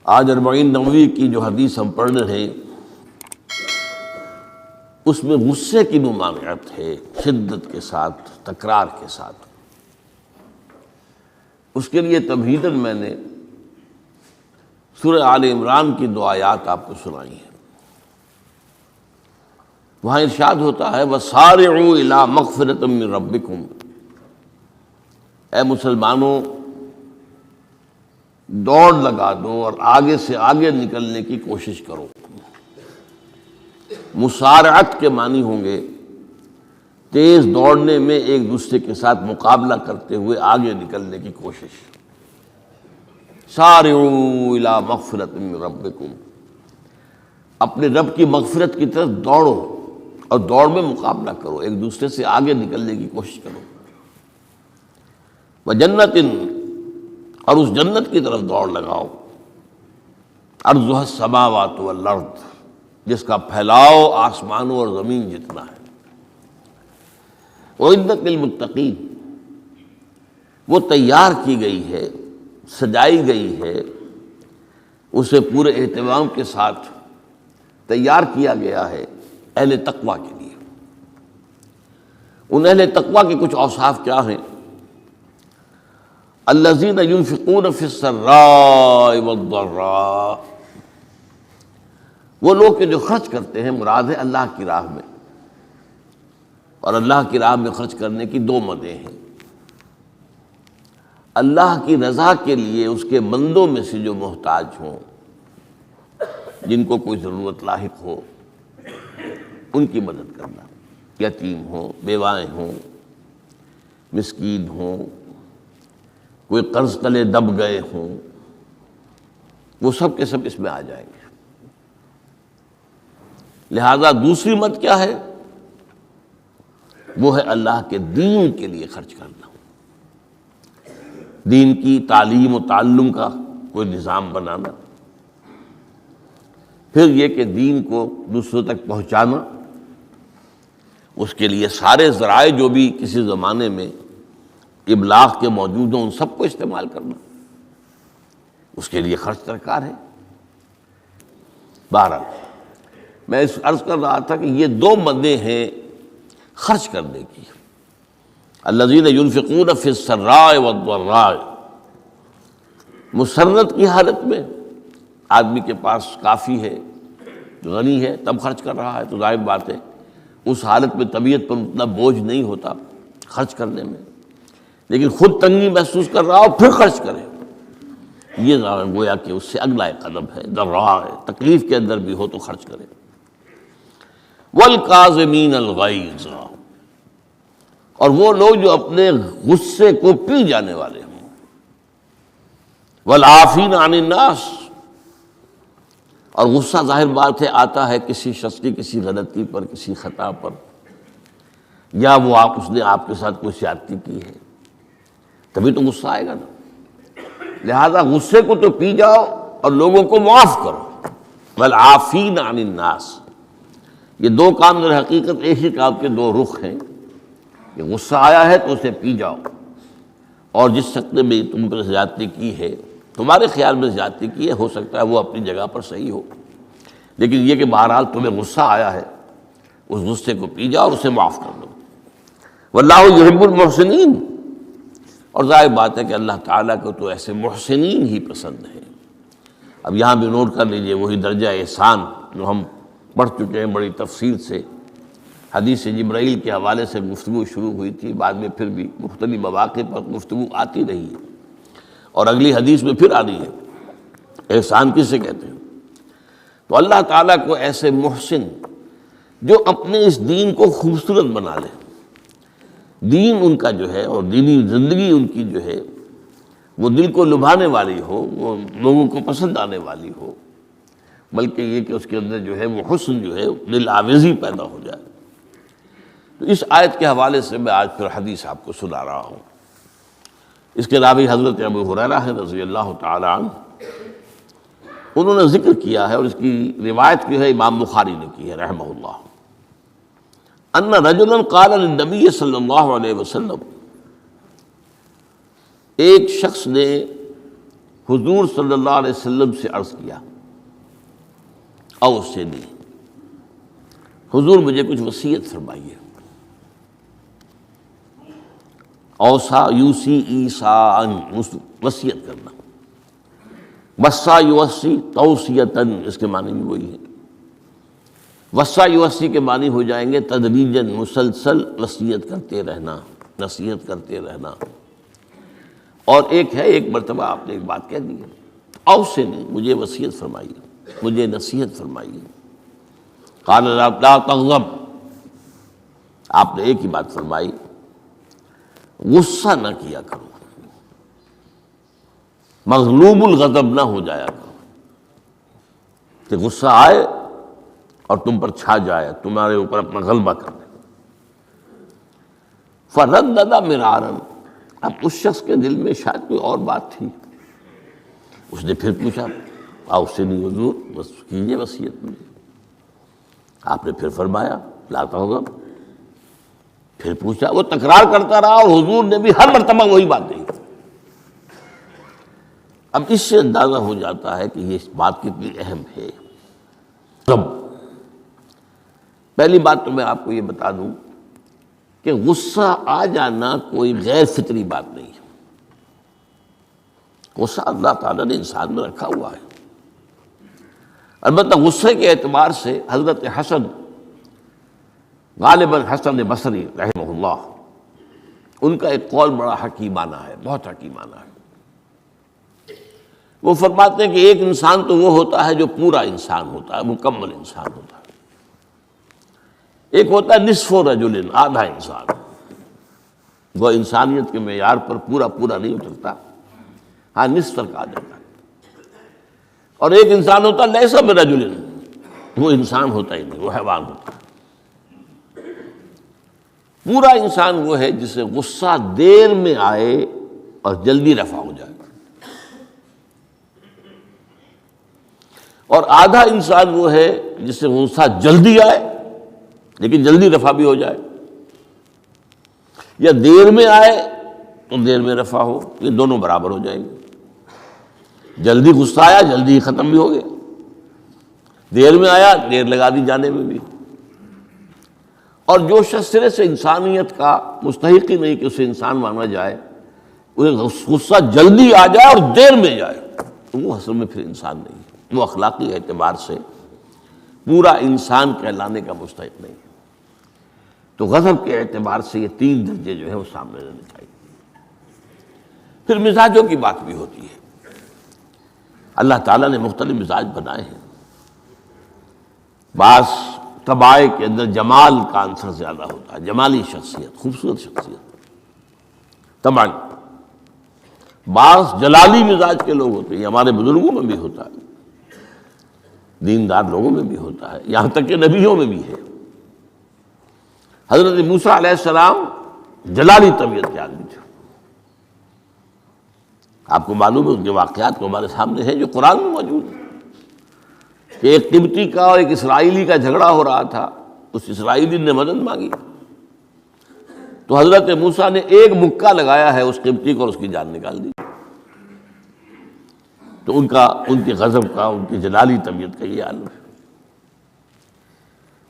آج 40 نووی کی جو حدیث ہم پڑھ رہے ہیں اس میں غصے کی ممانعت ہے، شدت کے ساتھ، تکرار کے ساتھ۔ اس کے لیے تمہیداً میں نے سورہ آل عمران کی 2 آیات آپ کو سنائی ہیں۔ وہاں ارشاد ہوتا ہے وَسَارِعُوا إِلَىٰ مَغْفِرَةٍ مِّن رَبِّكُمْ، اے مسلمانوں دوڑ لگا دو اور آگے سے آگے نکلنے کی کوشش کرو۔ مسارعت کے معنی ہوں گے تیز دوڑنے میں ایک دوسرے کے ساتھ مقابلہ کرتے ہوئے آگے نکلنے کی کوشش۔ سارعوا الی مغفرۃ من ربکم، اپنے رب کی مغفرت کی طرف دوڑو اور دوڑ میں مقابلہ کرو، ایک دوسرے سے آگے نکلنے کی کوشش کرو۔ وجنت، اور اس جنت کی طرف دوڑ لگاؤ، عرضها السماوات والارض، جس کا پھیلاؤ آسمانوں اور زمین جتنا ہے۔ اعدت للمتقین، وہ تیار کی گئی ہے، سجائی گئی ہے، اسے پورے اہتمام کے ساتھ تیار کیا گیا ہے اہل تقویٰ کے لیے۔ ان اہل تقویٰ کے کچھ اوصاف کیا ہیں؟ الذین ينفقون فی السراء والضراء، وہ لوگ کہ جو خرچ کرتے ہیں، مراد ہے اللہ کی راہ میں، اور اللہ کی راہ میں خرچ کرنے کی 2 مدیں ہیں۔ اللہ کی رضا کے لیے اس کے بندوں میں سے جو محتاج ہوں، جن کو کوئی ضرورت لاحق ہو، ان کی مدد کرنا، یتیم ہوں، بیوائیں ہوں، مسکین ہوں، کوئی قرض تلے دب گئے ہوں، وہ سب کے سب اس میں آ جائیں گے۔ لہذا دوسری مد کیا ہے؟ وہ ہے اللہ کے دین کے لیے خرچ کرنا، دین کی تعلیم و تعلم کا کوئی نظام بنانا، پھر یہ کہ دین کو دوسروں تک پہنچانا، اس کے لیے سارے ذرائع جو بھی کسی زمانے میں ابلاغ کے موجود ہوں ان سب کو استعمال کرنا، اس کے لیے خرچ درکار ہے۔ بہرحال میں اس عرض کر رہا تھا کہ یہ 2 مدیں ہیں خرچ کرنے کی۔ الذین ينفقون فی السراء والضراء، مسرت کی حالت میں آدمی کے پاس کافی ہے، غنی ہے، تب خرچ کر رہا ہے تو ظاہر بات ہے اس حالت میں طبیعت پر اتنا بوجھ نہیں ہوتا خرچ کرنے میں، لیکن خود تنگی محسوس کر رہا ہو پھر خرچ کرے، یہ گویا کہ اس سے اگلا ایک قدم ہے، ضراء ہے، تکلیف کے اندر بھی ہو تو خرچ کرے۔ والکاظمین الغیظ، اور وہ لوگ جو اپنے غصے کو پی جانے والے ہوں۔ والعافین عن الناس، اور غصہ ظاہر بات ہے آتا ہے کسی شخص کی کسی غلطی پر، کسی خطا پر، یا وہ اس نے آپ کے ساتھ کوئی زیادتی کی ہے، تبھی تو غصہ آئے گا نا۔ لہذا غصے کو تو پی جاؤ اور لوگوں کو معاف کرو۔ والعافین عن الناس، یہ 2 کام در حقیقت ایک ہی کام کے 2 رخ ہیں، کہ غصہ آیا ہے تو اسے پی جاؤ، اور جس شخص نے بھی تم پر زیادتی کی ہے، تمہارے خیال میں زیادتی کی ہے، ہو سکتا ہے وہ اپنی جگہ پر صحیح ہو، لیکن یہ کہ بہرحال تمہیں غصہ آیا ہے، اس غصے کو پی جاؤ اور اسے معاف کر دو۔ واللہ یحب المحسنین، اور ظاہر بات ہے کہ اللہ تعالیٰ کو تو ایسے محسنین ہی پسند ہیں۔ اب یہاں بھی نوٹ کر لیجئے وہی درجہ احسان جو ہم پڑھ چکے ہیں بڑی تفصیل سے، حدیث جبرائیل کے حوالے سے گفتگو شروع ہوئی تھی، بعد میں پھر بھی مختلف مواقع پر گفتگو آتی رہی ہے، اور اگلی حدیث میں پھر آ رہی ہے احسان کسے کہتے ہیں۔ تو اللہ تعالیٰ کو ایسے محسن جو اپنے اس دین کو خوبصورت بنا لے، دین ان کا جو ہے اور دینی زندگی ان کی جو ہے وہ دل کو لبھانے والی ہو، وہ لوگوں کو پسند آنے والی ہو، بلکہ یہ کہ اس کے اندر جو ہے وہ حسن جو ہے دل آویزی پیدا ہو جائے۔ تو اس آیت کے حوالے سے میں آج پھر حدیث آپ کو سنا رہا ہوں۔ اس کے راوی حضرت ابو ہریرہ ہے رضی اللہ تعالی عنہ، انہوں نے ذکر کیا ہے، اور اس کی روایت جو ہے امام بخاری نے کی ہے رحمہ اللہ، ان رجلا قال للنبی صلی اللہ علیہ وسلم، ایک شخص نے حضور صلی اللہ علیہ وسلم سے عرض کیا، اوصنی، حضور مجھے کچھ وصیت فرمائیے۔ اوصا یوسی ایصاءً، وصیت کرنا، وصا یوصی توصیتاً، اس کے معنی بھی وہی ہے۔ وصا یوصی کے معنی ہو جائیں گے تدریجاً، مسلسل وصیت کرتے رہنا، نصیحت کرتے رہنا۔ اور ایک ہے، ایک مرتبہ آپ نے ایک بات کہہ دی ہے، اوصنی، مجھے وصیت فرمائیے، مجھے نصیحت فرمائیے۔ قال لا تغضب، آپ نے ایک ہی بات فرمائی، غصہ نہ کیا کرو، مغلوب الغضب نہ ہو جایا کرو، کہ غصہ آئے اور تم پر چھا جائے، تمہارے اوپر اپنا غلبہ کر دے۔ فردد مرارا، اب اس شخص کے دل میں شاید کوئی اور بات تھی، اس نے پھر پوچھا، اوصنی حضور، بس کیجیے وصیت مجھے۔ آپ نے پھر فرمایا لا تغضب، پھر پوچھا، وہ تکرار کرتا رہا اور حضور نے بھی ہر مرتبہ وہی بات کہی۔ اب اس سے اندازہ ہو جاتا ہے کہ یہ بات کتنی اہم ہے۔ پہلی بات تو میں آپ کو یہ بتا دوں کہ غصہ آ جانا کوئی غیر فطری بات نہیں ہے، غصہ اللہ تعالیٰ نے انسان میں رکھا ہوا ہے۔ البتہ غصے کے اعتبار سے حضرت حسن، غالباً حسن بصری رحمہ اللہ، ان کا ایک قول بڑا حکیمانہ ہے، بہت حکیمانہ ہے۔ وہ فرماتے ہیں کہ ایک انسان تو وہ ہوتا ہے جو پورا انسان ہوتا ہے، مکمل انسان ہوتا ہے، ایک ہوتا ہے نصف رجل، آدھا انسان، وہ انسانیت کے معیار پر پورا نہیں اترتا، ہاں نصف تک آ جاتا ہے۔ اور ایک انسان ہوتا ہے لیس برجل، وہ انسان ہوتا ہی نہیں، وہ حیوان ہوتا ہے۔ پورا انسان وہ ہے جسے غصہ دیر میں آئے اور جلدی رفع ہو جائے، اور آدھا انسان وہ ہے جسے غصہ جلدی آئے لیکن جلدی رفع بھی ہو جائے، یا دیر میں آئے تو دیر میں رفع ہو، یہ دونوں برابر ہو جائیں گے۔ جلدی غصہ آیا، جلدی ہی ختم بھی ہو گیا، دیر میں آیا، دیر لگا دی جانے میں بھی۔ اور جو شخص سرے سے انسانیت کا مستحق ہی نہیں کہ اسے انسان مانا جائے، غصہ جلدی آ جائے اور دیر میں جائے، تو وہ اصل میں پھر انسان نہیں ہے، وہ اخلاقی اعتبار سے پورا انسان کہلانے کا مستحق نہیں ہے۔ تو غضب کے اعتبار سے یہ تین درجے جو ہے وہ سامنے رہنے چاہیے۔ پھر مزاجوں کی بات بھی ہوتی ہے، اللہ تعالیٰ نے مختلف مزاج بنائے ہیں۔ بعض طباع کے اندر جمال کا عنصر زیادہ ہوتا ہے، جمالی شخصیت، خوبصورت شخصیت طبعا۔ بعض جلالی مزاج کے لوگ ہوتے ہیں، ہمارے بزرگوں میں بھی ہوتا ہے، دیندار لوگوں میں بھی ہوتا ہے، یہاں تک کہ نبیوں میں بھی ہے۔ حضرت موسیٰ علیہ السلام جلالی طبیعت کے آدمی تھے، آپ کو معلوم ہے ان کے واقعات کو ہمارے سامنے ہیں جو قرآن میں موجود ہیں، کہ ایک قبطی کا اور ایک اسرائیلی کا جھگڑا ہو رہا تھا، اس اسرائیلی نے مدد مانگی تو حضرت موسیٰ نے ایک مکہ لگایا ہے اس قبطی کو اور اس کی جان نکال دی۔ تو ان کے غضب کا، ان کی جلالی طبیعت کا یہ عالم ہے۔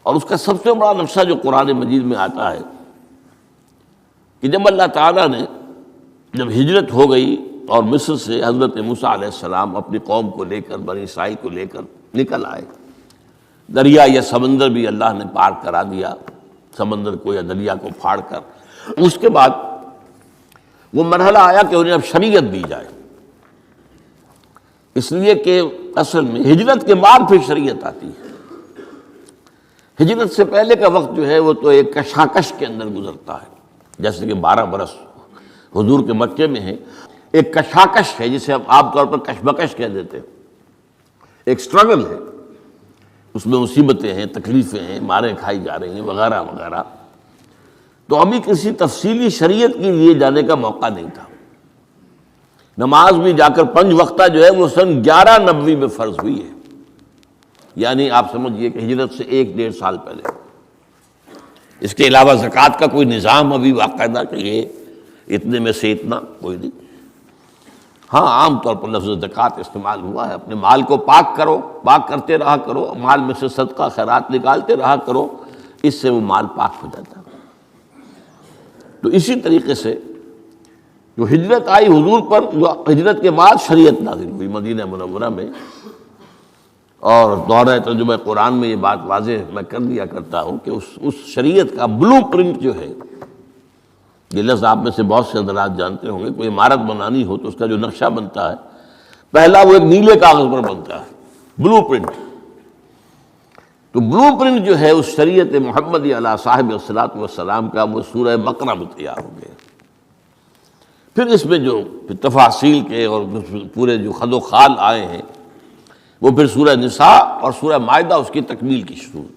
اور اس کا سب سے بڑا نقشہ جو قرآن مجید میں آتا ہے کہ جب اللہ تعالیٰ نے جب ہجرت ہو گئی اور مصر سے حضرت موسیٰ علیہ السلام اپنی قوم کو لے کر، بنی اسرائیل کو لے کر نکل آئے، دریا یا سمندر بھی اللہ نے پار کرا دیا، سمندر کو یا دریا کو پھاڑ کر، اس کے بعد وہ مرحلہ آیا کہ انہیں اب شریعت دی جائے، اس لیے کہ اصل میں ہجرت کے بعد پھر شریعت آتی ہے۔ ہجرت سے پہلے کا وقت جو ہے وہ تو ایک کشاکش کے اندر گزرتا ہے، جیسے کہ 12 برس حضور کے مکے میں ہے، ایک کشاکش ہے جسے ہم عام طور پر کشمکش کہہ دیتے ہیں، ایک سٹرگل ہے، اس میں مصیبتیں ہیں، تکلیفیں ہیں، ماریں کھائی جا رہی ہیں وغیرہ وغیرہ۔ تو ابھی کسی تفصیلی شریعت کے لیے جانے کا موقع نہیں تھا۔ نماز بھی جا کر 5 وقتہ جو ہے وہ سن 1190 میں فرض ہوئی ہے، یعنی آپ سمجھئے کہ ہجرت سے 1-1.5 سال پہلے۔ اس کے علاوہ زکوٰۃ کا کوئی نظام ابھی باقاعدہ کہ یہ اتنے میں سے اتنا کوئی نہیں۔ ہاں عام طور پر لفظ زکوٰۃ استعمال ہوا ہے، اپنے مال کو پاک کرو، پاک کرتے رہا کرو، مال میں سے صدقہ خیرات نکالتے رہا کرو، اس سے وہ مال پاک ہو جاتا ہے۔ تو اسی طریقے سے جو ہجرت آئی حضور پر، جو ہجرت کے بعد شریعت نازل ہوئی مدینہ منورہ میں، اور دورہ ترجمہ قرآن میں یہ بات واضح میں کر دیا کرتا ہوں کہ اس شریعت کا بلو پرنٹ جو ہے، یہ لفظ آپ میں سے بہت سے حضرات جانتے ہوں گے، کوئی عمارت بنانی ہو تو اس کا جو نقشہ بنتا ہے پہلا وہ ایک نیلے کاغذ پر بنتا ہے، بلو پرنٹ۔ تو بلو پرنٹ جو ہے اس شریعت محمدی علی صاحب الصلاۃ والسلام کا، وہ سورہ بقرہ میں تیار ہو گیا۔ پھر اس میں جو تفاصیل کے اور پورے جو خد و خال آئے ہیں وہ پھر سورہ نساء اور سورہ مائدہ اس کی تکمیل کی صورت۔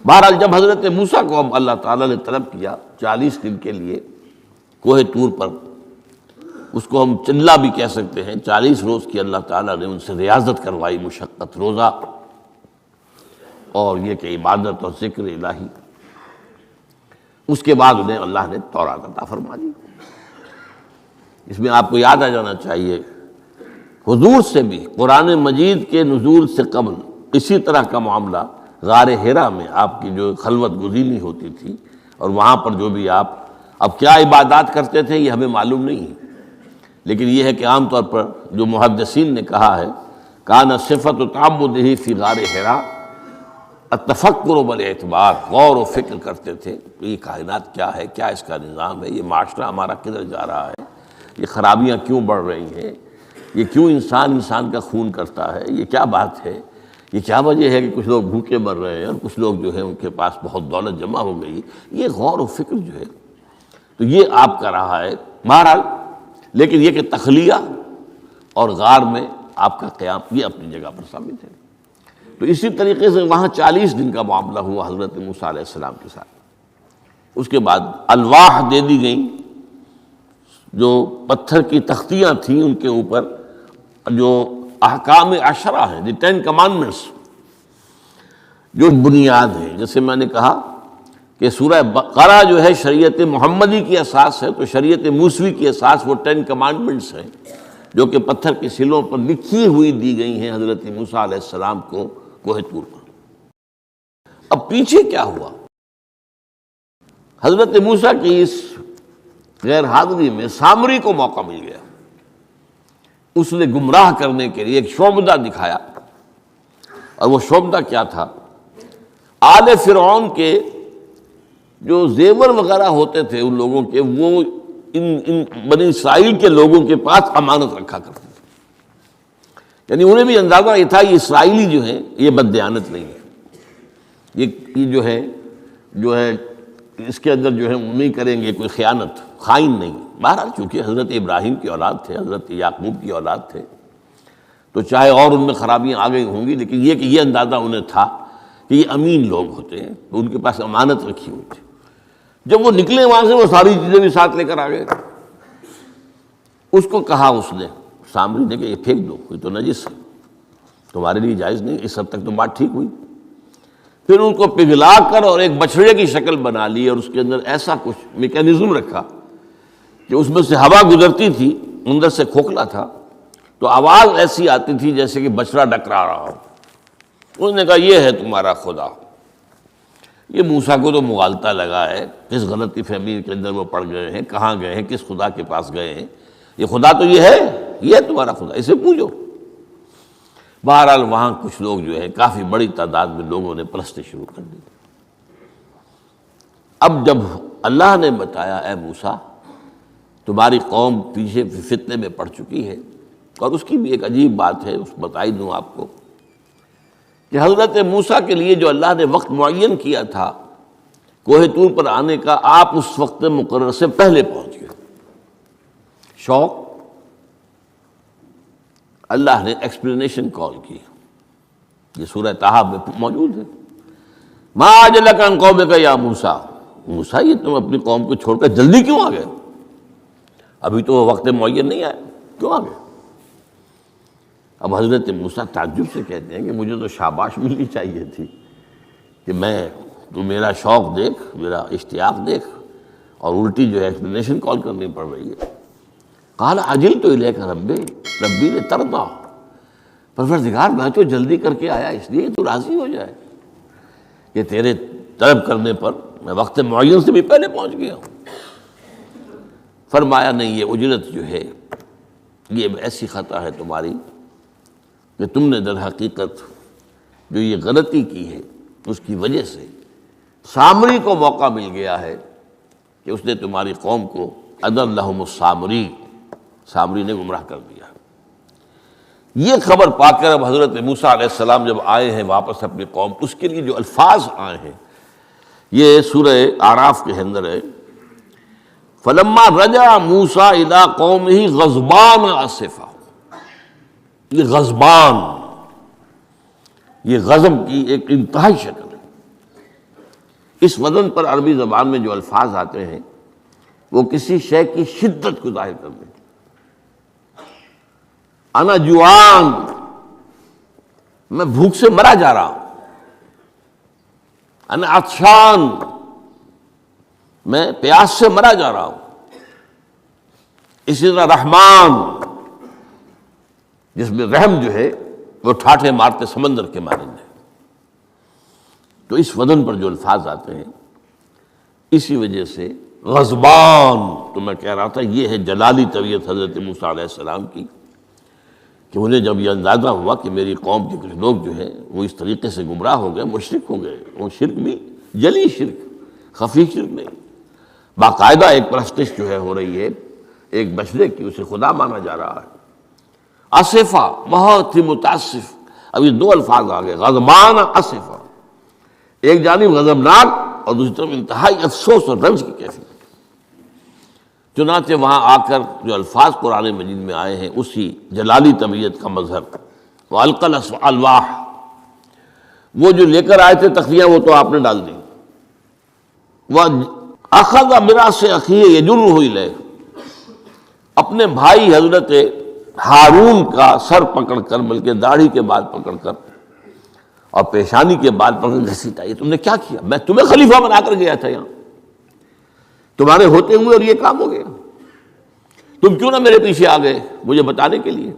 بہرحال جب حضرت موسیٰ کو اب اللہ تعالیٰ نے طلب کیا 40 دن کے لیے کوہ طور پر، اس کو ہم چلہ بھی کہہ سکتے ہیں، 40 روز کی اللہ تعالیٰ نے ان سے ریاضت کروائی، مشقت، روزہ اور یہ کہ عبادت اور ذکر الہی۔ اس کے بعد انہیں اللہ نے تورات عطا فرما دی۔ اس میں آپ کو یاد آ جانا چاہیے حضور سے بھی قرآن مجید کے نزول سے قبل اسی طرح کا معاملہ غار حرا میں آپ کی جو خلوت گزینی ہوتی تھی، اور وہاں پر جو بھی آپ اب کیا عبادات کرتے تھے یہ ہمیں معلوم نہیں ہے، لیکن یہ ہے کہ عام طور پر جو محدثین نے کہا ہے کان صفت تعبدہ فی غار حرا التفکر والاعتبار، غور و فکر کرتے تھے کہ یہ کائنات کیا ہے، کیا اس کا نظام ہے، یہ معاشرہ ہمارا کدھر جا رہا ہے، یہ خرابیاں کیوں بڑھ رہی ہیں، یہ کیوں انسان کا خون کرتا ہے، یہ کیا بات ہے، یہ کیا وجہ ہے کہ کچھ لوگ بھوکے مر رہے ہیں اور کچھ لوگ جو ہیں ان کے پاس بہت دولت جمع ہو گئی۔ یہ غور و فکر جو ہے تو یہ آپ کا رہا ہے بہرحال، لیکن یہ کہ تخلیہ اور غار میں آپ کا قیام یہ اپنی جگہ پر ثابت ہے۔ تو اسی طریقے سے وہاں 40 دن کا معاملہ ہوا حضرت موسیٰ علیہ السلام کے ساتھ۔ اس کے بعد الواح دے دی گئیں، جو پتھر کی تختیاں تھیں ان کے اوپر جو احکام عشرہ ہیں، دی 10 کمانڈمنٹس، جو بنیاد ہے۔ جیسے میں نے کہا کہ سورہ بقرہ جو ہے شریعت محمدی کی اساس ہے، تو شریعت موسوی کی اساس وہ 10 کمانڈمنٹس ہیں جو کہ پتھر کی سلوں پر لکھی ہوئی دی گئی ہیں حضرت موسیٰ علیہ السلام کو کوہ طور پر۔ اب پیچھے کیا ہوا؟ حضرت موسیٰ کی اس غیر حاضری میں سامری کو موقع مل گیا، اس نے گمراہ کرنے کے لیے ایک شعبدہ دکھایا، اور وہ شعبدہ کیا تھا؟ آل فرعون کے جو زیور وغیرہ ہوتے تھے ان لوگوں کے، وہ ان بنی اسرائیل کے لوگوں کے پاس امانت رکھا کرتے تھے، یعنی انہیں بھی اندازہ یہ تھا یہ اسرائیلی جو ہیں یہ بددیانت نہیں ہے، یہ جو ہے اس کے اندر جو ہے وہ نہیں کریں گے کوئی خیانت، خائن نہیں۔ بہرحال چونکہ حضرت ابراہیم کی اولاد تھے، حضرت یعقوب کی اولاد تھے، تو چاہے اور ان میں خرابیاں آ گئی ہوں گی، لیکن یہ کہ یہ اندازہ انہیں تھا کہ یہ امین لوگ ہوتے ہیں، تو ان کے پاس امانت رکھی ہوئی تھی۔ جب وہ نکلے وہاں سے وہ ساری چیزیں بھی ساتھ لے کر آ گئے۔ اس کو کہا اس نے سامری نے کہ یہ پھینک دو، یہ تو نجس ہے، تمہارے لیے جائز نہیں۔ اس حد تک تو بات ٹھیک ہوئی۔ پھر ان کو پگھلا کر اور ایک بچڑے کی شکل بنا لی، اور اس کے اندر ایسا کچھ میکینزم رکھا کہ اس میں سے ہوا گزرتی تھی، اندر سے کھوکھلا تھا، تو آواز ایسی آتی تھی جیسے کہ بچڑا ڈکرا رہا ہو۔ انہوں نے کہا یہ ہے تمہارا خدا۔ یہ موسیٰ کو تو مغالطہ لگا ہے، کس غلطی فہمی کے اندر وہ پڑ گئے ہیں، کہاں گئے ہیں، کس خدا کے پاس گئے ہیں، یہ خدا تو یہ ہے تمہارا خدا، اسے پوجو۔ بہرحال وہاں کچھ لوگ جو ہے کافی بڑی تعداد میں لوگوں نے پرستی شروع کر دی۔ اب جب اللہ نے بتایا اے موسیٰ تمہاری قوم پیچھے فتنے میں پڑ چکی ہے، اور اس کی بھی ایک عجیب بات ہے، اس بتائی دوں آپ کو کہ حضرت موسیٰ کے لیے جو اللہ نے وقت معین کیا تھا کوہ طور پر آنے کا، آپ اس وقت مقرر سے پہلے پہنچ گئے۔ شوق اللہ نے ایکسپلینیشن کال کی، یہ سورہ طٰہٰ میں موجود ہے۔ ما اعجلک عن قومک یا موسیٰ، موسیٰ یہ تم اپنی قوم کو چھوڑ کر جلدی کیوں آ گئے؟ ابھی تو وہ وقت معین نہیں آیا، کیوں آ گئے؟ اب حضرت موسیٰ تعجب سے کہتے ہیں کہ مجھے تو شاباش ملنی چاہیے تھی کہ تو میرا شوق دیکھ، میرا اشتیاق دیکھ، اور الٹی جو ہے ایکسپلینیشن کال کرنی پڑ رہی ہے۔ قال عجلت الیک ربی لترضی، پروردگار میں تو جلدی کر کے آیا اس لیے تو راضی ہو جائے کہ تیرے طلب کرنے پر میں وقت معین سے بھی پہلے پہنچ گیا ہوں۔ فرمایا نہیں، یہ اجرت جو ہے یہ ایسی خطا ہے تمہاری کہ تم نے در حقیقت جو یہ غلطی کی ہے اس کی وجہ سے سامری کو موقع مل گیا ہے کہ اس نے تمہاری قوم کو اضلھم السامری، سامری نے گمراہ کر دیا۔ یہ خبر پا کر اب حضرت موسیٰ علیہ السلام جب آئے ہیں واپس اپنی قوم، اس کے لیے جو الفاظ آئے ہیں یہ سورہ اعراف کے اندر ہے، فلما رجع موسیٰ الی قومہ غضبان آسفا۔ یہ غضبان، یہ غضب کی ایک انتہائی شکل ہے۔ اس وزن پر عربی زبان میں جو الفاظ آتے ہیں وہ کسی شے کی شدت کو ظاہر کرتے ہیں۔ انا جوعان، میں بھوک سے مرا جا رہا ہوں۔ انا عطشان، میں پیاس سے مرا جا رہا ہوں۔ اسی طرح رحمان، جس میں رحم جو ہے وہ ٹھاٹھے مارتے سمندر کے مانند ہے۔ تو اس وزن پر جو الفاظ آتے ہیں اسی وجہ سے غضبان، تو میں کہہ رہا تھا یہ ہے جلالی طبیعت حضرت موسیٰ علیہ السلام کی، کہ انہیں جب یہ اندازہ ہوا کہ میری قوم کے کچھ لوگ جو ہیں وہ اس طریقے سے گمراہ ہو گئے، مشرک ہو گئے، وہ شرک بھی جلی شرک، خفی شرک نہیں، باقاعدہ ایک پرستش جو ہے ہو رہی ہے ایک بشرے کی، اسے خدا مانا جا رہا ہے۔ اسفا، بہت ہی متاسف۔ اب یہ دو الفاظ آ گئے، غضبان، اسفا، ایک جانب غضبناک اور دوسری طرف انتہائی افسوس اور رنج کی کیفیت۔ چنانچہ وہاں آ کر جو الفاظ قرآن مجید میں آئے ہیں اسی جلالی طبیعت کا مظہر، وَأَلْقَى الْأَلْوَاحَ، وہ جو لے کر آئے تھے تختیاں وہ تو آپ نے ڈال دی۔ وَأَخَذَ بِرَأْسِ أَخِيهِ يَجُرُّهُ إِلَيْهِ، اپنے بھائی حضرت ہارون کا سر پکڑ کر، بلکہ داڑھی کے بال پکڑ کر اور پیشانی کے بال پکڑ کر گھسیٹا، یہ تم نے کیا کیا؟ میں تمہیں خلیفہ بنا کر گیا تھا یہاں، تمہارے ہوتے ہوئے اور یہ کام ہو گیا، تم کیوں نہ میرے پیچھے آ گئے مجھے بتانے کے لیے؟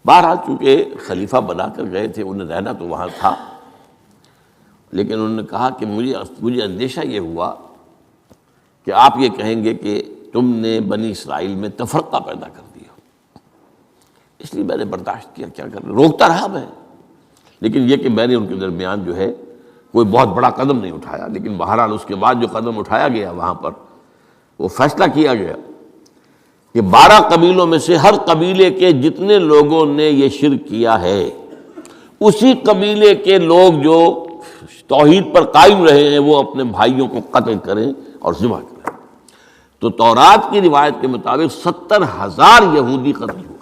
بہرحال چونکہ خلیفہ بنا کر گئے تھے، انہیں رہنا تو وہاں تھا، لیکن انہوں نے کہا کہ مجھے اندیشہ یہ ہوا کہ آپ یہ کہیں گے کہ تم نے بنی اسرائیل میں تفرقہ پیدا کر دیا، اس لیے میں نے برداشت کیا، کیا کر روکتا رہا میں، لیکن یہ کہ میں نے ان کے درمیان جو ہے کوئی بہت بڑا قدم نہیں اٹھایا۔ لیکن بہرحال اس کے بعد جو قدم اٹھایا گیا وہاں پر وہ فیصلہ کیا گیا کہ 12 قبیلوں میں سے ہر قبیلے کے جتنے لوگوں نے یہ شرک کیا ہے اسی قبیلے کے لوگ جو توحید پر قائم رہے ہیں وہ اپنے بھائیوں کو قتل کریں اور ذبح کریں۔ تو تورات کی روایت کے مطابق 70,000 یہودی قتل ہوا،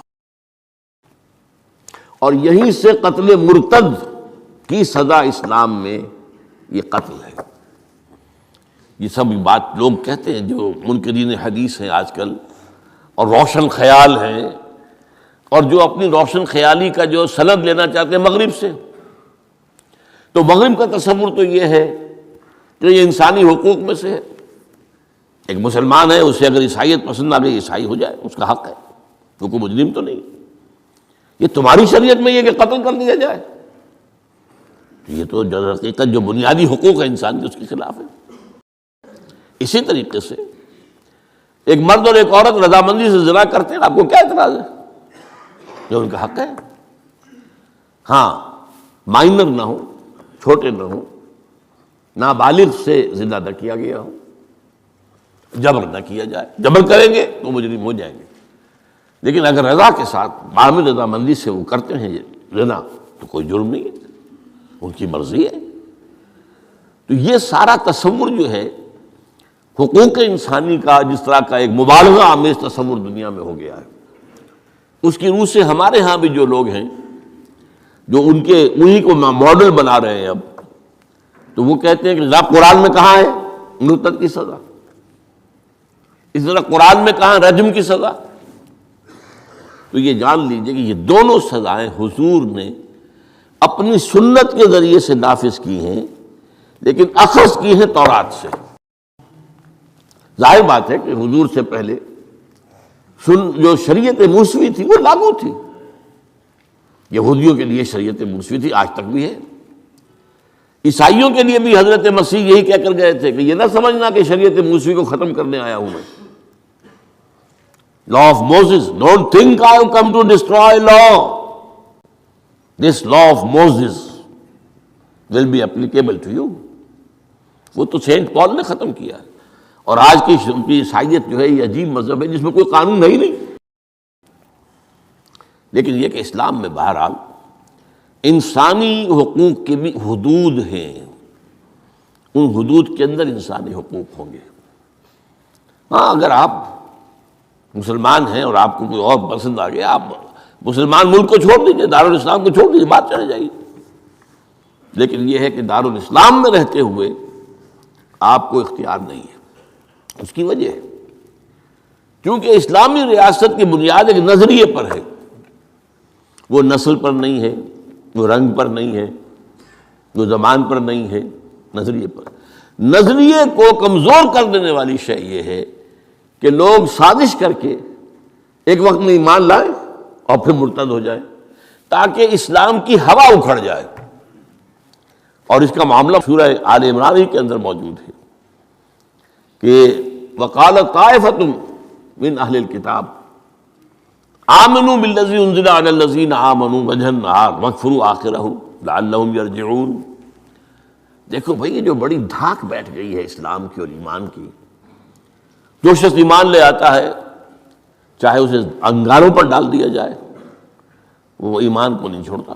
اور یہیں سے قتل مرتد کی سزا اسلام میں یہ قتل ہے۔ یہ سب بات لوگ کہتے ہیں جو منکرین حدیث ہیں آج کل اور روشن خیال ہیں، اور جو اپنی روشن خیالی کا جو سند لینا چاہتے ہیں مغرب سے، تو مغرب کا تصور تو یہ ہے کہ یہ انسانی حقوق میں سے ہے، ایک مسلمان ہے اسے اگر عیسائیت پسند آ گئی عیسائی ہو جائے، اس کا حق ہے، وہ کوئی مجرم تو نہیں۔ یہ تمہاری شریعت میں یہ کہ قتل کر دیا جائے، یہ تو جو حقیقت جو بنیادی حقوق ہے انسان کے اس کے خلاف ہے۔ اسی طریقے سے ایک مرد اور ایک عورت رضامندی سے زنا کرتے ہیں، آپ کو کیا اعتراض ہے؟ یہ ان کا حق ہے، ہاں مائنر نہ ہو، چھوٹے نہ ہو، نابالغ سے زنا نہ کیا گیا ہو، جبر نہ کیا جائے، جبر کریں گے تو مجرم ہو جائیں گے، لیکن اگر رضا کے ساتھ باہمی رضامندی سے وہ کرتے ہیں زنا تو کوئی جرم نہیں ہے، ان کی مرضی ہے۔ تو یہ سارا تصور جو ہے حقوق انسانی کا جس طرح کا ایک مبالغہ آمیز تصور دنیا میں ہو گیا ہے، اس کی روح سے ہمارے ہاں بھی جو لوگ ہیں جو انہی کو ماڈل بنا رہے ہیں اب، تو وہ کہتے ہیں کہ جناب قرآن میں کہاں ہے مرتد کی سزا، اس طرح قرآن میں کہاں رجم کی سزا؟ تو یہ جان لیجئے کہ یہ دونوں سزائیں حضور نے اپنی سنت کے ذریعے سے نافذ کی ہیں، لیکن اخذ کی ہیں تورات سے۔ ظاہر بات ہے کہ حضور سے پہلے جو شریعت موسوی تھی وہ لاگو تھی. یہودیوں کے لیے شریعت موسوی تھی، آج تک بھی ہے. عیسائیوں کے لیے بھی حضرت مسیح یہی کہہ کر گئے تھے کہ یہ نہ سمجھنا کہ شریعت موسوی کو ختم کرنے آیا ہوں میں. Law of Moses, don't think I have come to destroy law. This law of Moses will be applicable to you. وہ تو سینٹ پال نے ختم کیا ہے. اور آج کی عیسائیت جو ہے یہ عجیب مذہب ہے جس میں کوئی قانون ہے ہی نہیں. لیکن یہ کہ اسلام میں بہرحال انسانی حقوق کے بھی حدود ہیں، ان حدود کے اندر انسانی حقوق ہوں گے. ہاں اگر آپ مسلمان ہیں اور آپ کو کوئی اور پسند آ گیا، آپ مسلمان ملک کو چھوڑ دیجیے، دارالاسلام کو چھوڑ دیجیے، بات چلے جائے گی. لیکن یہ ہے کہ دارالاسلام میں رہتے ہوئے آپ کو اختیار نہیں ہے. اس کی وجہ ہے کیونکہ اسلامی ریاست کی بنیاد ایک نظریے پر ہے. وہ نسل پر نہیں ہے، وہ رنگ پر نہیں ہے، وہ زبان پر نہیں ہے، نظریے پر. نظریے کو کمزور کر دینے والی شے یہ ہے کہ لوگ سازش کر کے ایک وقت میں ایمان لائیں اور پھر مرتد ہو جائیں تاکہ اسلام کی ہوا اکھڑ جائے. اور اس کا معاملہ سورہ آل عمران ہی کے اندر موجود ہے کہ وقالت طائفۃ من اہل الکتاب آمنوا بالذی انزل علی الذین آمنوا وجہ النہار واکفروا آخرہ لعلہم یرجعون. دیکھو بھائی یہ جو بڑی دھاک بیٹھ گئی ہے اسلام کی اور ایمان کی. جو شخص ایمان لے آتا ہے چاہے اسے انگاروں پر ڈال دیا جائے وہ ایمان کو نہیں چھوڑتا.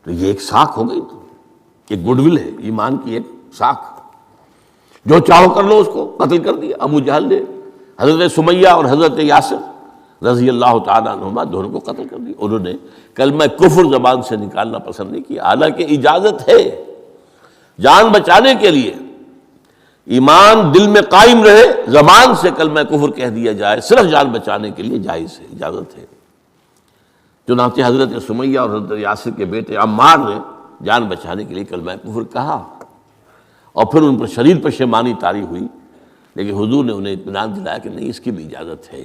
تو یہ ایک ساکھ ہو گئی نا، ایک گڈ ول ہے ایمان کی، ایک ساکھ. جو چاہو کر لو اس کو قتل کر دیا. ابو جہل نے حضرت سمیہ اور حضرت یاسر رضی اللہ تعالیٰ عنہما دونوں کو قتل کر دیا. انہوں نے کلمہ کفر زبان سے نکالنا پسند نہیں کیا، حالانکہ اجازت ہے جان بچانے کے لیے. ایمان دل میں قائم رہے، زبان سے کلمہ کفر کہہ دیا جائے صرف جان بچانے کے لیے جائز ہے، اجازت ہے. چنانچہ حضرت سمیہ اور حضرت یاسر کے بیٹے عمار نے جان بچانے کے لیے کلمہ کفر کہا اور پھر ان پر شدید پشیمانی طاری ہوئی. لیکن حضور نے انہیں اطمینان دلایا کہ نہیں، اس کی بھی اجازت ہے.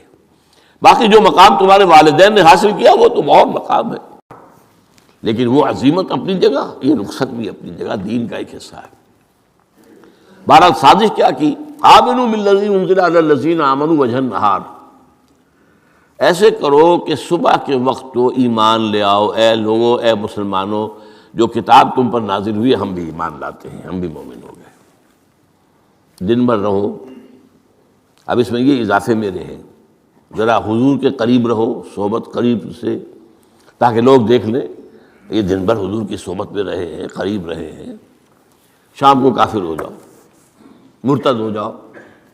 باقی جو مقام تمہارے والدین نے حاصل کیا وہ تو بہت مقام ہے، لیکن وہ عظیمت اپنی جگہ، یہ رخصت بھی اپنی جگہ، دین کا ایک حصہ ہے. بہرحال سازش کیا کی؟ آمنوا بالذی انزل علی الذین آمنوا وجہ النہار. ایسے کرو کہ صبح کے وقت تو ایمان لے آؤ اے لوگو، اے مسلمانوں، جو کتاب تم پر نازل ہوئی ہم بھی ایمان لاتے ہیں، ہم بھی مومن ہو گئے. دن بھر رہو. اب اس میں یہ اضافے میرے ہیں، ذرا حضور کے قریب رہو، صحبت قریب سے، تاکہ لوگ دیکھ لیں یہ دن بھر حضور کی صحبت میں رہے ہیں، قریب رہے ہیں. شام کو کافر ہو جاؤ، مرتد ہو جاؤ،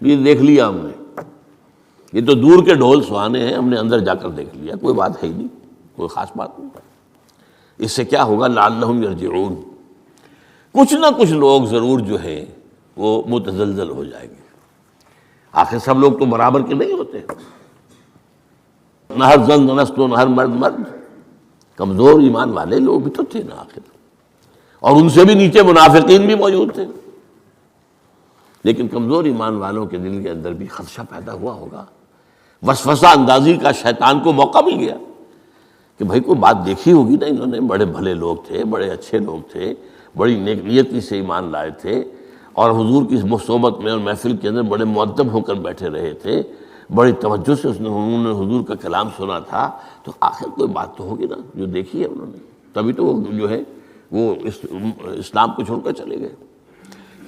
یہ دیکھ لیا ہم نے، یہ تو دور کے ڈھول سہانے ہیں، ہم نے اندر جا کر دیکھ لیا، کوئی بات ہے ہی نہیں، کوئی خاص بات نہیں. اس سے کیا ہوگا؟ لعلہم یرجعون. کچھ نہ کچھ لوگ ضرور جو ہیں وہ متزلزل ہو جائیں گے. آخر سب لوگ تو برابر کے نہیں ہوتے، نہ ہر زن نست و نہ ہر مرد مرد. کمزور ایمان والے لوگ بھی تو تھے نا آخر، اور ان سے بھی نیچے منافقین بھی موجود تھے. لیکن کمزور ایمان والوں کے دل کے اندر بھی خدشہ پیدا ہوا ہوگا، وسوسہ اندازی کا شیطان کو موقع مل گیا کہ بھائی کوئی بات دیکھی ہوگی نا، انہوں نے بڑے بھلے لوگ تھے، بڑے اچھے لوگ تھے، بڑی نیک نیتی سے ایمان لائے تھے، اور حضور کی صحبت میں اور محفل کے اندر بڑے مؤدب ہو کر بیٹھے رہے تھے، بڑی توجہ سے انہوں نے حضور کا کلام سنا تھا. تو آخر کوئی بات تو ہوگی نا جو دیکھی ہے انہوں نے، تبھی تو وہ جو ہے وہ اسلام کو چھوڑ کر چلے گئے.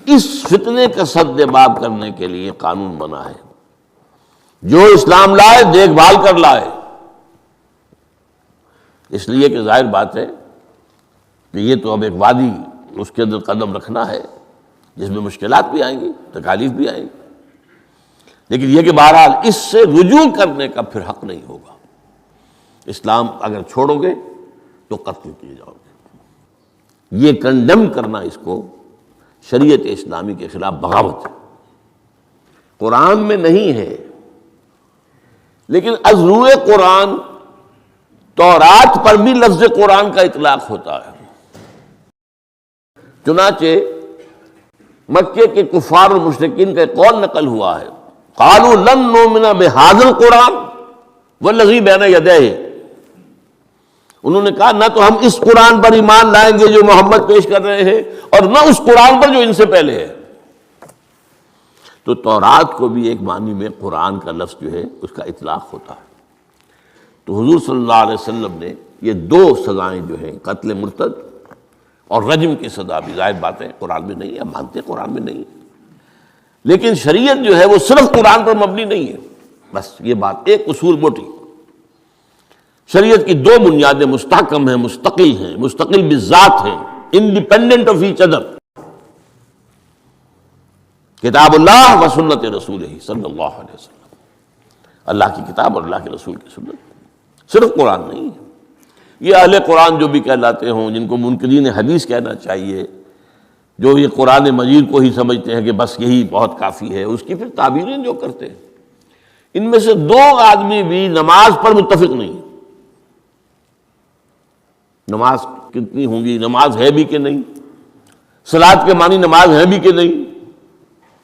اس فتنے کا سد باب کرنے کے لیے قانون بنا ہے، جو اسلام لائے دیکھ بھال کر لائے. اس لیے کہ ظاہر بات ہے کہ یہ تو اب ایک وادی، اس کے اندر قدم رکھنا ہے جس میں مشکلات بھی آئیں گی، تکالیف بھی آئیں گی. لیکن یہ کہ بہرحال اس سے رجوع کرنے کا پھر حق نہیں ہوگا. اسلام اگر چھوڑو گے تو قتل کیے جاؤ گے. یہ کنڈم کرنا اس کو شریعت اسلامی کے خلاف بغاوت ہے. قرآن میں نہیں ہے، لیکن از روئے قرآن تورات پر بھی لفظ قرآن کا اطلاق ہوتا ہے. چنانچہ مکے کے کفار اور مشرکین کا ایک قول نقل ہوا ہے قالوا لن نؤمن بهذا القرآن والذی بین یدیہ، انہوں نے کہا نہ تو ہم اس قرآن پر ایمان لائیں گے جو محمد پیش کر رہے ہیں، اور نہ اس قرآن پر جو ان سے پہلے ہے۔ تو تورات کو بھی ایک معنی میں قرآن کا لفظ جو ہے اس کا اطلاق ہوتا ہے۔ تو حضور صلی اللہ علیہ وسلم نے یہ دو سزائیں جو ہیں، قتل مرتد اور رجم کی سزا بھی، ظاہر بات ہے قرآن میں نہیں ہے، ہم مانتے ہیں قرآن میں نہیں ہے، لیکن شریعت جو ہے وہ صرف قرآن پر مبنی نہیں ہے۔ بس یہ بات ایک اصول موٹی، شریعت کی دو بنیادیں مستحکم ہیں، مستقل بالذات ہیں، انڈیپینڈنٹ آف ایچ ادر، کتاب اللہ و سنت رسولہ صلی اللہ علیہ وسلم، اللہ کی کتاب اور اللہ کے رسول کی سنت، صرف قرآن نہیں ہے۔ یہ اہل قرآن جو بھی کہلاتے ہوں، جن کو منکرین حدیث کہنا چاہیے، جو یہ قرآن مجید کو ہی سمجھتے ہیں کہ بس یہی بہت کافی ہے، اس کی پھر تعبیریں جو کرتے ہیں، ان میں سے دو آدمی بھی نماز پر متفق نہیں ہیں۔ نماز کتنی ہوں گی، نماز ہے بھی کہ نہیں، صلاۃ کے معنی نماز ہے بھی کہ نہیں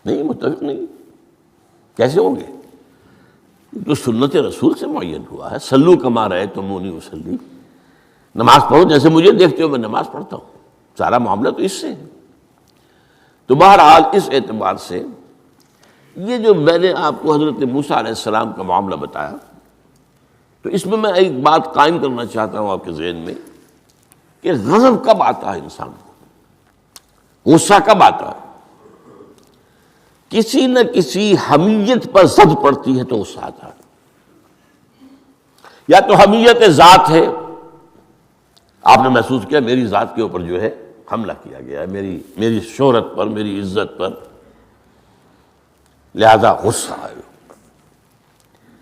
متفق نہیں، کیسے ہوں گے؟ تو سنت رسول سے معین ہوا ہے، صلو کما رأیتمونی اصلی، نماز پڑھو جیسے مجھے دیکھتے ہو میں نماز پڑھتا ہوں، سارا معاملہ تو اس سے ہے۔ تو بہرحال اس اعتبار سے یہ جو میں نے آپ کو حضرت موسیٰ علیہ السلام کا معاملہ بتایا، تو اس میں میں ایک بات قائم کرنا چاہتا ہوں آپ کے ذہن میں، کہ غضب کب آتا ہے انسان کو، غصہ کب آتا ہے؟ کسی نہ کسی حمیت پر زد پڑتی ہے تو غصہ آتا ہے، یا تو حمیت ذات ہے، آپ نے محسوس کیا میری ذات کے اوپر جو ہے حملہ کیا گیا ہے، میری شہرت پر، میری عزت پر، لہذا غصہ آئے،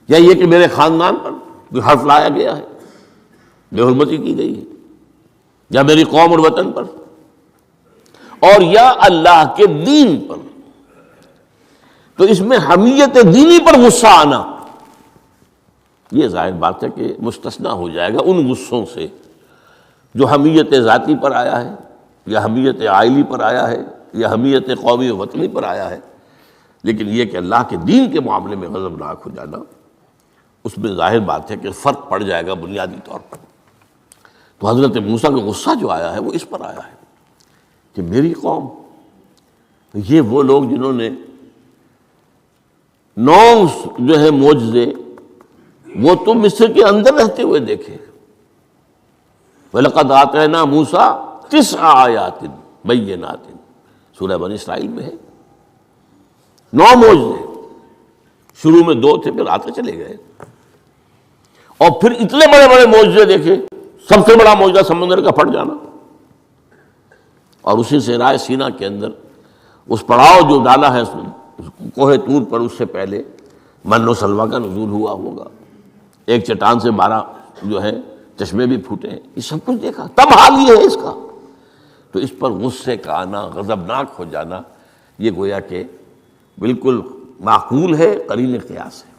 یا یہ کہ میرے خاندان پر کوئی حرف لایا گیا ہے، بے حرمتی کی گئی ہے، یا میری قوم اور وطن پر، اور یا اللہ کے دین پر، تو اس میں حمیت دینی پر غصہ آنا یہ ظاہر بات ہے کہ مستثنیٰ ہو جائے گا ان غصوں سے جو حمیت ذاتی پر آیا ہے، یا حمیت عائلی پر آیا ہے، یا حمیت قومی و وطنی پر آیا ہے۔ لیکن یہ کہ اللہ کے دین کے معاملے میں غضبناک ہو جانا، اس میں ظاہر بات ہے کہ فرق پڑ جائے گا بنیادی طور پر۔ تو حضرت موسیٰ کا غصہ جو آیا ہے وہ اس پر آیا ہے کہ میری قوم، یہ وہ لوگ جنہوں نے 9 جو ہے معجزے وہ تو مصر کے اندر رہتے ہوئے دیکھے، وَلَقَدْ آتَيْنَا مُوسَىٰ 9 آیات بینات، سورہ بنی اسرائیل میں ہے، 9 معجزے، شروع میں 2 تھے پھر آتے چلے گئے، اور پھر اتنے بڑے بڑے معجزے دیکھے، سب سے بڑا معجزہ سمندر کا پھٹ جانا، اور اسی صحرائے سینا کے اندر اس پڑاؤ جو ڈالا ہے کوہ طور پر، اس سے پہلے من و سلویٰ کا نزول ہوا ہوگا، ایک چٹان سے 12 جو ہے چشمے بھی پھوٹے ہیں، یہ سب کچھ دیکھا، تب حال یہ ہے اس کا۔ تو اس پر غصے کا آنا، غضبناک ہو جانا، یہ گویا کہ بالکل معقول ہے، قرین قیاس ہے۔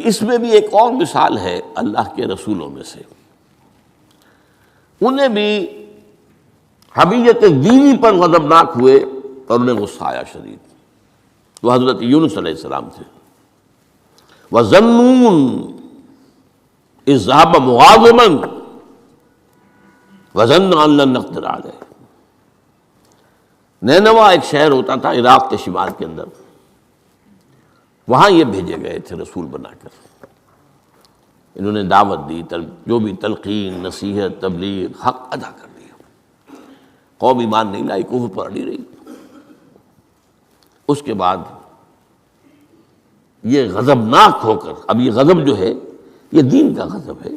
اس میں بھی ایک اور مثال ہے اللہ کے رسولوں میں سے، انہیں بھی حمیت دینی پر غضبناک ہوئے اور انہیں غصہ آیا شدید، وہ حضرت یونس علیہ السلام تھے۔ وَظَنُّونَ اذ ذهب مغاضبا وظن ان لن نقدر علیہ، نینوا ایک شہر ہوتا تھا عراق کے شمال کے اندر، وہاں یہ بھیجے گئے تھے رسول بنا کر، انہوں نے دعوت دی، جو بھی تلقین، نصیحت، تبلیغ، حق ادا کر دیا، قوم ایمان نہیں لائی، کفر پر اڑی رہی۔ اس کے بعد یہ غضبناک ہو کر، اب یہ غضب جو ہے یہ دین کا غضب ہے،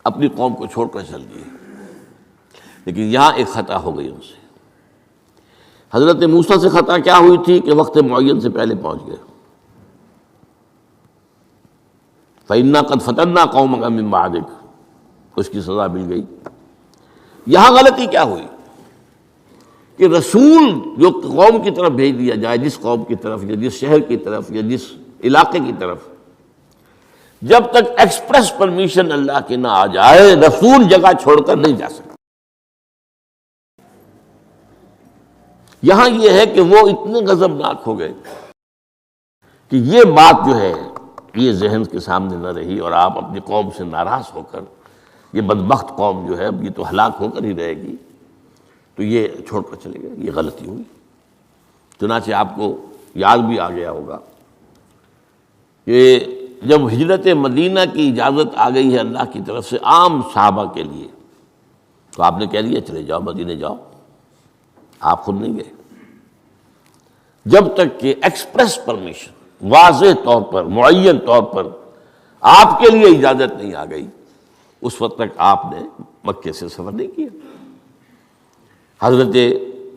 اپنی قوم کو چھوڑ کر چل دیے، لیکن یہاں ایک خطا ہو گئی ان سے۔ حضرت موسیٰ سے خطا کیا ہوئی تھی کہ وقت معین سے پہلے پہنچ گئے، فَإِنَّا قَدْ فَتَنَّا قَوْمَكَ مِن بَعْدِكَ، اس کی سزا مل گئی۔ یہاں غلطی کیا ہوئی کہ رسول جو قوم کی طرف بھیج دیا جائے، جس قوم کی طرف یا جس شہر کی طرف یا جس علاقے کی طرف، جب تک ایکسپریس پرمیشن اللہ کے نہ آ جائے، رسول جگہ چھوڑ کر نہیں جا سکتا۔ یہاں یہ ہے کہ وہ اتنے غضبناک ہو گئے کہ یہ بات جو ہے یہ ذہن کے سامنے نہ رہی اور آپ اپنی قوم سے ناراض ہو کر، یہ بدبخت قوم جو ہے اب یہ تو ہلاک ہو کر ہی رہے گی، تو یہ چھوڑ کر چلے گئے، یہ غلطی ہوئی۔ چنانچہ آپ کو یاد بھی آ گیا ہوگا کہ جب ہجرت مدینہ کی اجازت آ گئی ہے اللہ کی طرف سے عام صحابہ کے لیے، تو آپ نے کہہ دیا چلے جاؤ مدینے جاؤ، آپ خود نہیں گئے، جب تک کہ ایکسپریس پرمیشن، واضح طور پر، معین طور پر آپ کے لیے اجازت نہیں آ گئی، اس وقت تک آپ نے مکے سے سفر نہیں کیا۔ حضرت،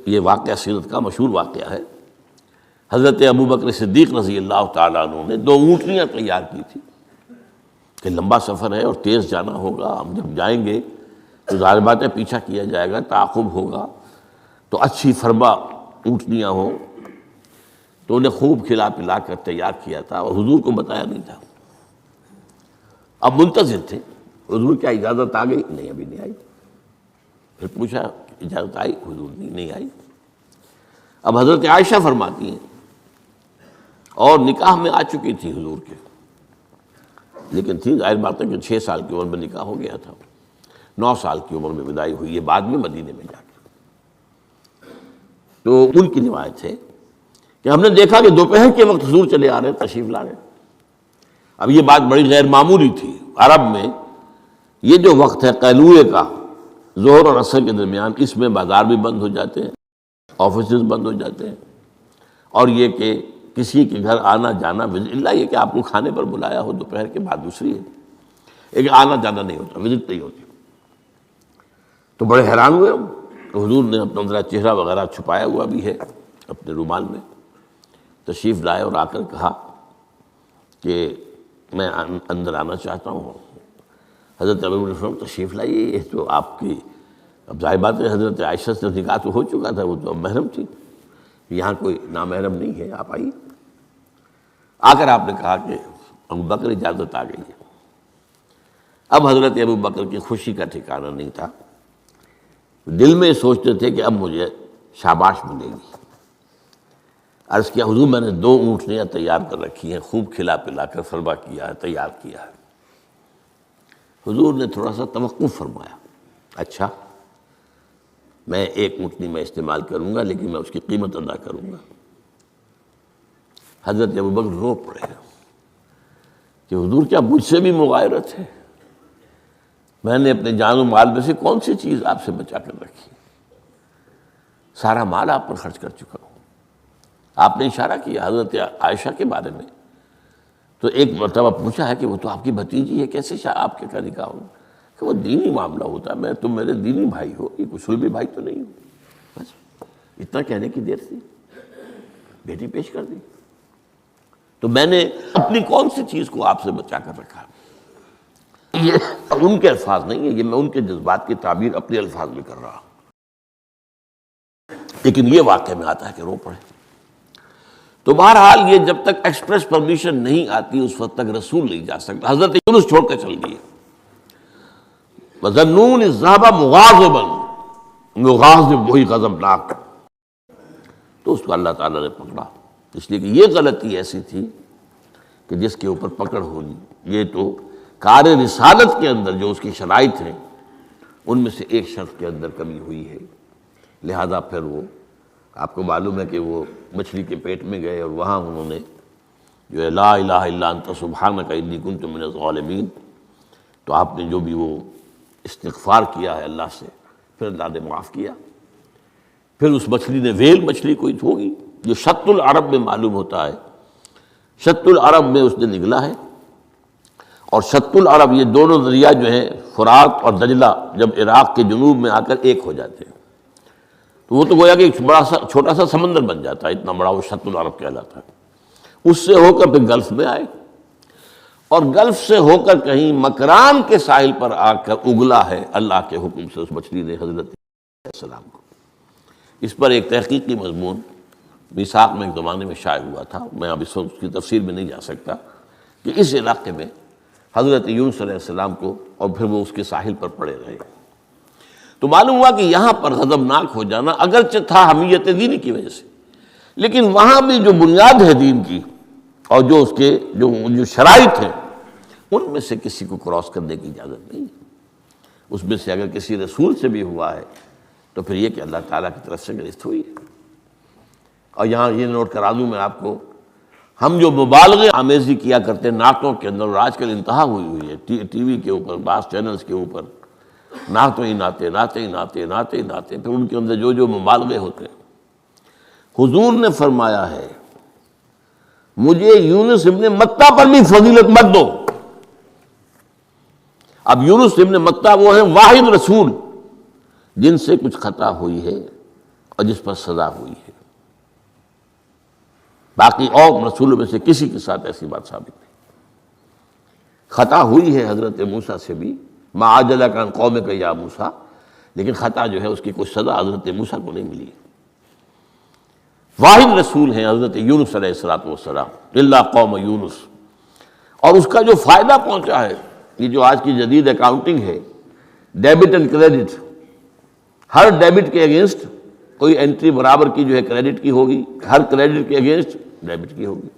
یہ واقعہ سیرت کا مشہور واقعہ ہے، حضرت ابوبکر صدیق رضی اللہ تعالیٰ عنہ نے 2 اونٹنیاں تیار کی تھی کہ لمبا سفر ہے اور تیز جانا ہوگا، ہم جب جائیں گے تو ظاہر بات ہے پیچھا کیا جائے گا، تعاقب ہوگا، تو اچھی فربا اونٹنیاں ہوں، تو انہیں خوب کھلا پلا کر تیار کیا تھا اور حضور کو بتایا نہیں تھا۔ اب منتظر تھے حضور کیا اجازت آ گئی؟ نہیں، ابھی نہیں آئی۔ پھر پوچھا اجازت آئی؟ حضور نہیں آئی۔ اب حضرت عائشہ فرماتی ہیں، اور نکاح میں آ چکی تھی حضور کے، لیکن تھی ظاہر بات ہے کہ 6 سال کی عمر میں نکاح ہو گیا تھا، 9 سال کی عمر میں وداعی ہوئی ہے بعد میں مدینے میں جا کے۔ تو ان کی روایت ہے کہ ہم نے دیکھا کہ دوپہر کے وقت حضور چلے آ رہے، تشریف لا رہے۔ اب یہ بات بڑی غیر معمولی تھی، عرب میں یہ جو وقت ہے قیلولے کا، ظہر اور عصر کے درمیان، اس میں بازار بھی بند ہو جاتے ہیں، آفیسز بند ہو جاتے ہیں، اور یہ کہ کسی کے گھر آنا جانا، اللہ یہ کہ آپ کو کھانے پر بلایا ہو دوپہر کے بعد دوسری ہے، ایک آنا جانا نہیں ہوتا، وزٹ نہیں ہوتی۔ تو بڑے حیران ہوئے ہم، تو حضور نے اپنا ذرا چہرہ وغیرہ چھپایا ہوا بھی ہے اپنے رومال میں، تشریف لائے اور آ کر کہا کہ میں اندر آنا چاہتا ہوں۔ حضرت ابو تشریف لائیے، یہ تو آپ کی، اب ظاہر بات ہے حضرت عائشہ سے نکاح تو ہو چکا تھا، وہ تو اب محرم تھی، یہاں کوئی نامحرم نہیں ہے، آپ آئیے۔ آ کر آپ نے کہا کہ ابو بکر اجازت آ گئی ہے۔ اب حضرت ابو بکر کی خوشی کا ٹھکانہ نہیں تھا، دل میں سوچتے تھے کہ اب مجھے شاباش ملے گی۔ عرض کیا حضور میں نے 2 اونٹنیاں تیار کر رکھی ہیں، خوب کھلا پلا کر فربا کیا ہے، تیار کیا ہے۔ حضور نے تھوڑا سا توقف فرمایا، اچھا میں 1 اونٹنی میں استعمال کروں گا، لیکن میں اس کی قیمت ادا کروں گا۔ حضرت ابوبکر رو پڑے کہ حضور کیا مجھ سے بھی مغایرت ہے؟ میں نے اپنے جان و مال میں سے کون سی چیز آپ سے بچا کر رکھی؟ سارا مال آپ پر خرچ کر چکا ہوں۔ آپ نے اشارہ کیا حضرت عائشہ کے بارے میں، تو ایک مرتبہ پوچھا ہے کہ وہ تو آپ کی بھتیجی ہے، کیسے آپ کے کا نکاح ہوگا؟ کہ وہ دینی معاملہ ہوتا ہے، تم میرے دینی بھائی ہو، یہ کوئی سلبی بھائی تو نہیں ہو۔ بس اتنا کہنے کی دیر تھی، بیٹی پیش کر دی۔ تو میں نے اپنی کون سی چیز کو آپ سے بچا کر رکھا؟ یہ ان کے الفاظ نہیں ہے، یہ میں ان کے جذبات کی تعبیر اپنے الفاظ میں کر رہا ہوں، لیکن یہ واقعہ میں آتا ہے کہ رو پڑے۔ تو بہرحال یہ جب تک ایکسپریس پرمیشن نہیں آتی اس وقت تک رسول نہیں جا سکتا۔ حضرت یونس چھوڑ کر چل گئی، وَظَنُّونِ الذَّهَبَ مُغَاضِبًا، مغاضب وہی غضبناک، تو اس کو اللہ تعالیٰ نے پکڑا، اس لیے کہ یہ غلطی ایسی تھی کہ جس کے اوپر پکڑ ہوگی۔ یہ تو کار رسالت کے اندر جو اس کی شرائط ہیں ان میں سے ایک شرط کے اندر کمی ہوئی ہے، لہذا پھر وہ آپ کو معلوم ہے کہ وہ مچھلی کے پیٹ میں گئے اور وہاں انہوں نے جو ہے لا الہ الا انت سبحانک انی کنت من الظالمین، تو آپ نے جو بھی وہ استغفار کیا ہے اللہ سے، پھر اللہ نے معاف کیا۔ پھر اس مچھلی نے، ویل مچھلی کوئی ہوگی جو شط العرب میں معلوم ہوتا ہے، شط العرب میں اس نے نگلا ہے، اور شط العرب یہ دونوں دریا جو ہیں فرات اور دجلہ جب عراق کے جنوب میں آ کر ایک ہو جاتے ہیں تو وہ تو گویا کہ ایک بڑا سا چھوٹا سا سمندر بن جاتا ہے، اتنا بڑا وہ شط العرب کہلاتا ہے۔ اس سے ہو کر پھر گلف میں آئے، اور گلف سے ہو کر کہیں مکران کے ساحل پر آ کر اگلا ہے اللہ کے حکم سے اس مچھلی نے حضرت علیہ السلام کو۔ اس پر ایک تحقیقی مضمون میثاق میں ایک زمانے میں شائع ہوا تھا، میں اب اس وقت اس کی تفصیل میں نہیں جا سکتا، کہ اس علاقے میں حضرت یونس علیہ السلام کو اور پھر وہ اس کے ساحل پر پڑے رہے۔ تو معلوم ہوا کہ یہاں پر غضبناک ہو جانا اگرچہ تھا حمیت دینی کی وجہ سے، لیکن وہاں بھی جو بنیاد ہے دین کی اور جو اس کے جو شرائط ہیں ان میں سے کسی کو کراس کرنے کی اجازت نہیں ہے۔ اس میں سے اگر کسی رسول سے بھی ہوا ہے تو پھر یہ کہ اللہ تعالیٰ کی طرف سے گرفت ہوئی ہے۔ اور یہاں یہ نوٹ کرا دوں میں آپ کو، ہم جو مبالغے آمیزی کیا کرتے ہیں نعتوں کے اندر، اور آج کل انتہا ہوئی ہے ٹی وی کے اوپر، بعض چینلز کے اوپر نعتوں ہی نعتیں، نعتیں ہی نعتیں، نعتیں ہی نعتیں، پھر ان کے اندر جو مبالغے ہوتے ہیں۔ حضور نے فرمایا ہے مجھے یونس ابن متہ پر بھی فضیلت مت دو۔ اب یونس ابن متہ وہ ہیں واحد رسول جن سے کچھ خطا ہوئی ہے اور جس پر سزا ہوئی ہے، باقی اور رسولوں میں سے کسی کے ساتھ ایسی بات ثابت نہیں۔ خطا ہوئی ہے حضرت موسیٰ سے بھی، ما عجلک عن قومک یا موسیٰ، لیکن خطا جو ہے اس کی کوئی سزا حضرت موسیٰ کو نہیں ملی۔ واحد رسول ہیں حضرت یونس علیہ السلام، الا قوم یونس، اور اس کا جو فائدہ پہنچا ہے، یہ جو آج کی جدید اکاؤنٹنگ ہے، debit and credit, Hare debit کے اگینسٹ کوئی انٹری برابر کی جو ہے کریڈٹ کی ہوگی، ہر کریڈٹ کے اگینسٹ ڈیبٹ کی ہوگی۔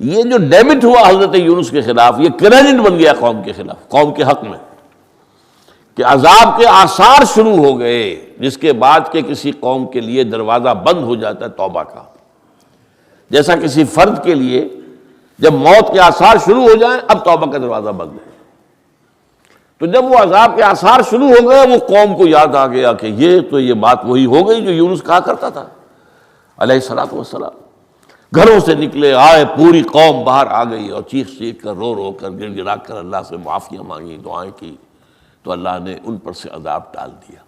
یہ جو ڈیبٹ ہوا حضرت یونس کے خلاف، یہ کریڈٹ بن گیا قوم کے خلاف، قوم کے حق میں، کہ عذاب کے آثار شروع ہو گئے، جس کے بعد کہ کسی قوم کے لیے دروازہ بند ہو جاتا ہے توبہ کا، جیسا کسی فرد کے لیے جب موت کے آثار شروع ہو جائیں اب توبہ کا دروازہ بند ہے۔ تو جب وہ عذاب کے آثار شروع ہو گئے، وہ قوم کو یاد آ گیا کہ یہ بات وہی ہو گئی جو یونس کہا کرتا تھا علیہ الصلوۃ والسلام۔ گھروں سے نکلے آئے، پوری قوم باہر آ گئی اور چیخ چیخ کر، رو رو کر، گر گرا کر اللہ سے معافیاں مانگی، دعائیں کی، تو اللہ نے ان پر سے عذاب ٹال دیا۔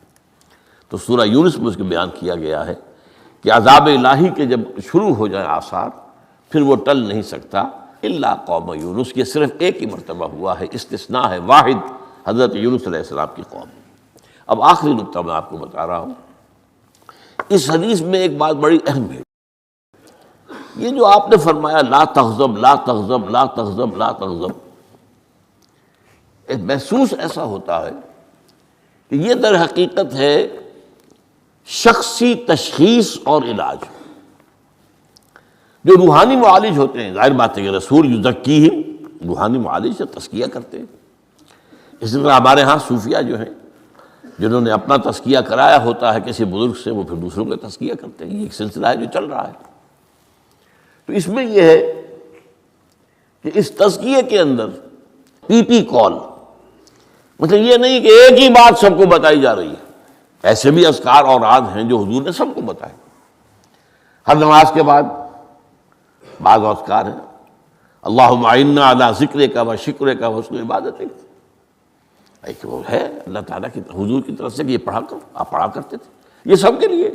تو سورہ یونس میں اس کو بیان کیا گیا ہے کہ عذاب الہی کے جب شروع ہو جائیں آثار، پھر وہ ٹل نہیں سکتا الا قوم یونس۔ یہ صرف ایک ہی مرتبہ ہوا ہے، استثناء ہے واحد، حضرت یونس علیہ السلام کی قوم۔ اب آخری نکتہ میں آپ کو بتا رہا ہوں، اس حدیث میں ایک بات بڑی اہم ہے۔ یہ جو آپ نے فرمایا لا تغضب لا تغضب لا تغضب لا تغضب، محسوس ایسا ہوتا ہے کہ یہ در حقیقت ہے شخصی تشخیص اور علاج۔ جو روحانی معالج ہوتے ہیں، ظاہر بات ہے کہ رسول یزکیہم، روحانی معالج سے تزکیہ کرتے ہیں۔ اسی طرح ہمارے ہاں صوفیہ جو ہیں، جنہوں نے اپنا تزکیہ کرایا ہوتا ہے کسی بزرگ سے، وہ پھر دوسروں کا تزکیہ کرتے ہیں۔ یہ ایک سلسلہ ہے جو چل رہا ہے۔ تو اس میں یہ ہے کہ اس تزکیے کے اندر پی پی کال، مطلب یہ نہیں کہ ایک ہی بات سب کو بتائی جا رہی ہے۔ ایسے بھی اذکار اور اوراد ہیں جو حضور نے سب کو بتائے۔ ہر نماز کے بعد بعض اذکار ہیں، اللہم اعنا علی ذکرک و شکرک و حسن عبادتک، ایک وہ ہے اللہ تعالیٰ کی حضور کی طرف سے کہ یہ پڑھا کرو، آپ پڑھا کرتے تھے، یہ سب کے لیے۔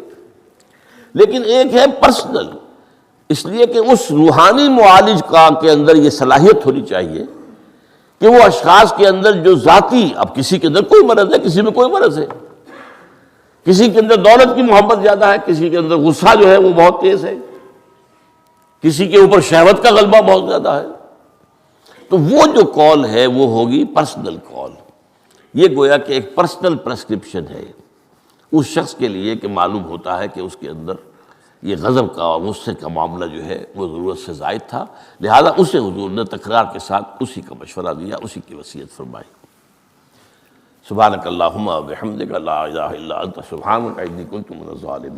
لیکن ایک ہے پرسنل، اس لیے کہ اس روحانی معالج کا کے اندر یہ صلاحیت ہونی چاہیے کہ وہ اشخاص کے اندر جو ذاتی، اب کسی کے اندر کوئی مرض ہے، کسی میں کوئی مرض ہے، کسی کے اندر دولت کی محبت زیادہ ہے، کسی کے اندر غصہ جو ہے وہ بہت تیز ہے، کسی کے اوپر شہوت کا غلبہ بہت زیادہ ہے، تو وہ جو کال ہے وہ ہوگی پرسنل کال۔ یہ گویا کہ ایک پرسنل پرسکرپشن ہے اس شخص کے لیے کہ معلوم ہوتا ہے کہ اس کے اندر یہ غضب کا اور غصے کا معاملہ جو ہے وہ ضرورت سے زائد تھا، لہذا اسے حضور نے تکرار کے ساتھ اسی کا مشورہ دیا، اسی کی وصیت فرمائی۔ سبحانک اللہم و بحمدک لا الہ الا انت سبحانک انی کنت من الظالمین۔